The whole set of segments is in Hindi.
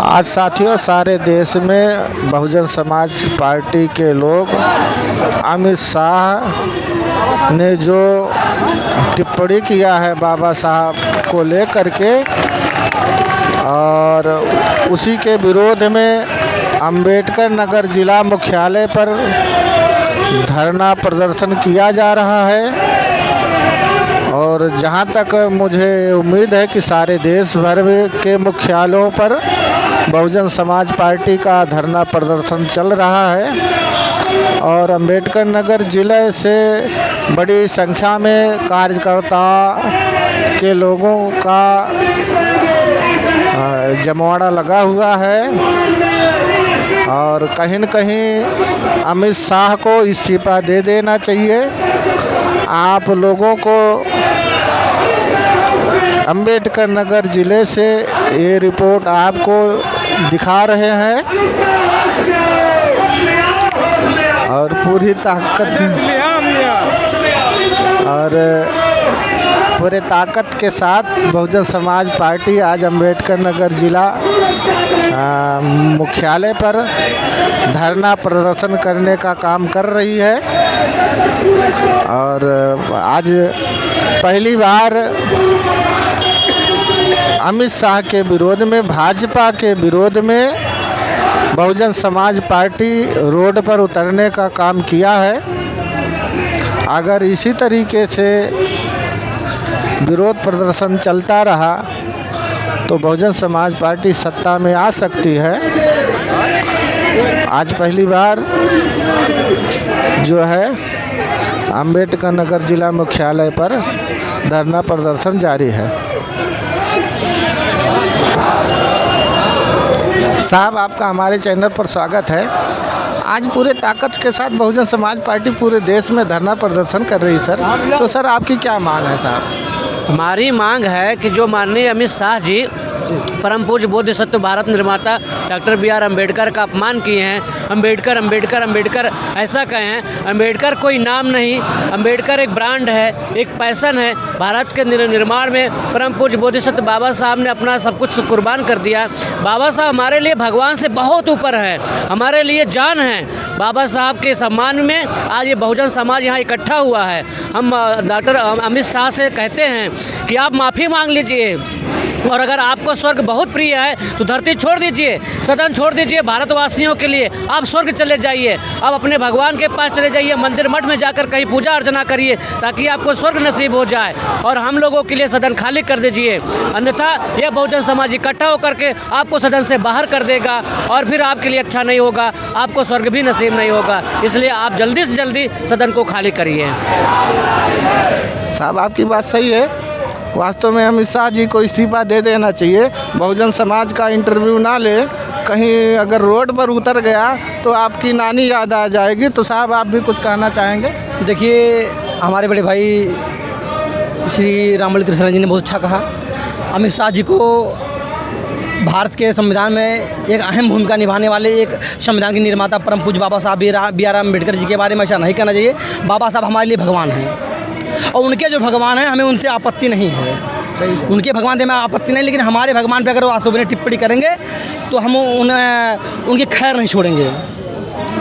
आज साथियों सारे देश में बहुजन समाज पार्टी के लोग अमित शाह ने जो टिप्पणी किया है बाबा साहब को लेकर के, और उसी के विरोध में अंबेडकर नगर जिला मुख्यालय पर धरना प्रदर्शन किया जा रहा है। और जहां तक मुझे उम्मीद है कि सारे देश भर के मुख्यालयों पर बहुजन समाज पार्टी का धरना प्रदर्शन चल रहा है। और अंबेडकर नगर जिले से बड़ी संख्या में कार्यकर्ता के लोगों का जमावड़ा लगा हुआ है। और कहीं न कहीं अमित शाह को इस्तीफा दे देना चाहिए। आप लोगों को अंबेडकर नगर जिले से ये रिपोर्ट आपको दिखा रहे हैं। और पूरी ताकत के साथ बहुजन समाज पार्टी आज अंबेडकर नगर जिला मुख्यालय पर धरना प्रदर्शन करने का काम कर रही है। और आज पहली बार अमित शाह के विरोध में, भाजपा के विरोध में बहुजन समाज पार्टी रोड पर उतरने का काम किया है। अगर इसी तरीके से विरोध प्रदर्शन चलता रहा तो बहुजन समाज पार्टी सत्ता में आ सकती है। आज पहली बार जो है अंबेडकर नगर जिला मुख्यालय पर धरना प्रदर्शन जारी है। साहब, आपका हमारे चैनल पर स्वागत है। आज पूरे ताकत के साथ बहुजन समाज पार्टी पूरे देश में धरना प्रदर्शन कर रही है सर, तो सर आपकी क्या मांग है साहब? हमारी मांग है कि जो माननीय अमित शाह जी परम पूज्य बोधिसत्व भारत निर्माता डॉक्टर B.R. अम्बेडकर का अपमान किए हैं, अम्बेडकर अम्बेडकर अम्बेडकर ऐसा कहे हैं। अम्बेडकर कोई नाम नहीं, अम्बेडकर एक ब्रांड है, एक पैशन है। भारत के निर्माण में परम पूज्य बोधिसत्व बाबा साहब ने अपना सब कुछ कुर्बान कर दिया। बाबा साहब हमारे लिए भगवान से बहुत ऊपर है, हमारे लिए जान है। बाबा साहब के सम्मान में आज ये बहुजन समाज यहाँ इकट्ठा हुआ है। हम डॉक्टर अमित शाह से कहते हैं कि आप माफ़ी मांग लीजिए, और अगर आपको स्वर्ग बहुत प्रिय है तो धरती छोड़ दीजिए, सदन छोड़ दीजिए। भारतवासियों के लिए आप स्वर्ग चले जाइए, आप अपने भगवान के पास चले जाइए, मंदिर मठ में जाकर कहीं पूजा अर्चना करिए ताकि आपको स्वर्ग नसीब हो जाए। और हम लोगों के लिए सदन खाली कर दीजिए, अन्यथा यह बहुजन समाज इकट्ठा होकर के आपको सदन से बाहर कर देगा और फिर आपके लिए अच्छा नहीं होगा, आपको स्वर्ग भी नसीब नहीं होगा। इसलिए आप जल्दी से जल्दी सदन को खाली करिए। साहब, आपकी बात सही है। वास्तव में अमित शाह जी को इस्तीफा दे देना चाहिए। बहुजन समाज का इंटरव्यू ना ले, कहीं अगर रोड पर उतर गया तो आपकी नानी याद आ जाएगी। तो साहब आप भी कुछ कहना चाहेंगे? देखिए, हमारे बड़े भाई श्री रामबली त्रिशरण जी ने बहुत अच्छा कहा। अमित शाह जी को भारत के संविधान में एक अहम भूमिका निभाने वाले एक संविधान के निर्माता परम पूज्य बाबा साहब B.R. अम्बेडकर जी के बारे में ऐसा नहीं कहना चाहिए। बाबा साहब हमारे लिए भगवान हैं, और उनके जो भगवान हैं हमें उनसे आपत्ति नहीं है। उनके भगवान से हमें आपत्ति नहीं, लेकिन हमारे भगवान पे अगर वो आशुभनीय टिप्पणी करेंगे तो हम उनकी खैर नहीं छोड़ेंगे।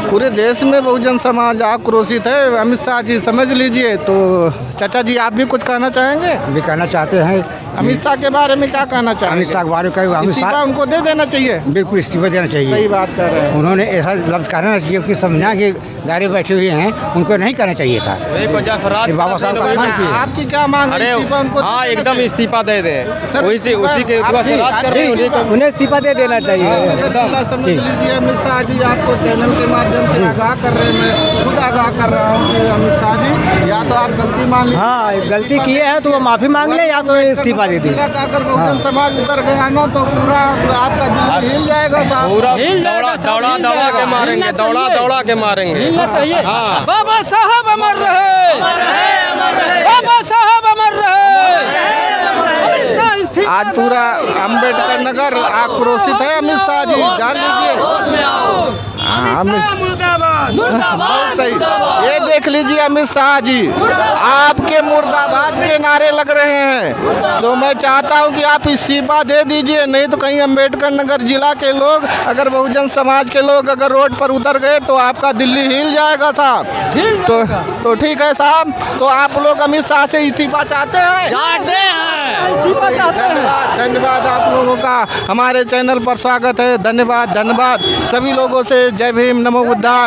पूरे देश में बहुजन समाज आक्रोशित है, अमित शाह जी समझ लीजिए। तो चाचा जी आप भी कुछ कहना चाहेंगे? भी कहना चाहते हैं। अमित शाह के बारे में क्या कहना चाहेंगे? अमित शाह के बारे में इस्तीफा उनको दे देना चाहिए। बिल्कुल इस्तीफा देना चाहिए। सही बात कर रहे हैं। उन्होंने ऐसा लफ्ज़ कहना चाहिए कि संविधान के दायरे बैठे हुए हैं, उनको नहीं करना चाहिए था। बाबा साहब आपकी क्या मांग है? इस्तीफा उनको? हाँ, एकदम इस्तीफा दे दें। उसी के उन्हें इस्तीफा दे देना चाहिए। समझ लीजिए अमित शाह जी आपको चैनल के माध्यम से आगाह कर रहे हैं। मैं खुद आगाह कर रहा हूँ कि अमित शाह जी या तो आप गलती मान लीजिए। हाँ, गलती की है तो वो माफ़ी मांग ले या तो इस्तीफा दे दी। अगर बहुजन समाज उतर गया ना तो पूरा आपका दिल हिल जाएगा साहब। पूरा दौड़ा के मारेंगे, दौड़ा के मारेंगे। चाहिए। हाँ। बाबा साहब अमर रहे, बाबा साहब अमर रहे। आज पूरा अंबेडकर नगर आक्रोशित है। अमित शाह जी जान लीजिए। बहुत सही। ये देख लीजिए अमित शाह जी आपके मुर्दाबाद के नारे लग रहे हैं, तो मैं चाहता हूं कि आप इस्तीफा दे दीजिए, नहीं तो कहीं अम्बेडकर नगर जिला के लोग अगर बहुजन समाज के लोग अगर रोड पर उतर गए तो आपका दिल्ली हिल जाएगा साहब। तो ठीक है साहब, तो आप लोग अमित शाह से इस्तीफा चाहते हैं? धन्यवाद आप लोगों का हमारे चैनल पर स्वागत है। धन्यवाद सभी लोगों से। जय भीम, नमो बुद्धा।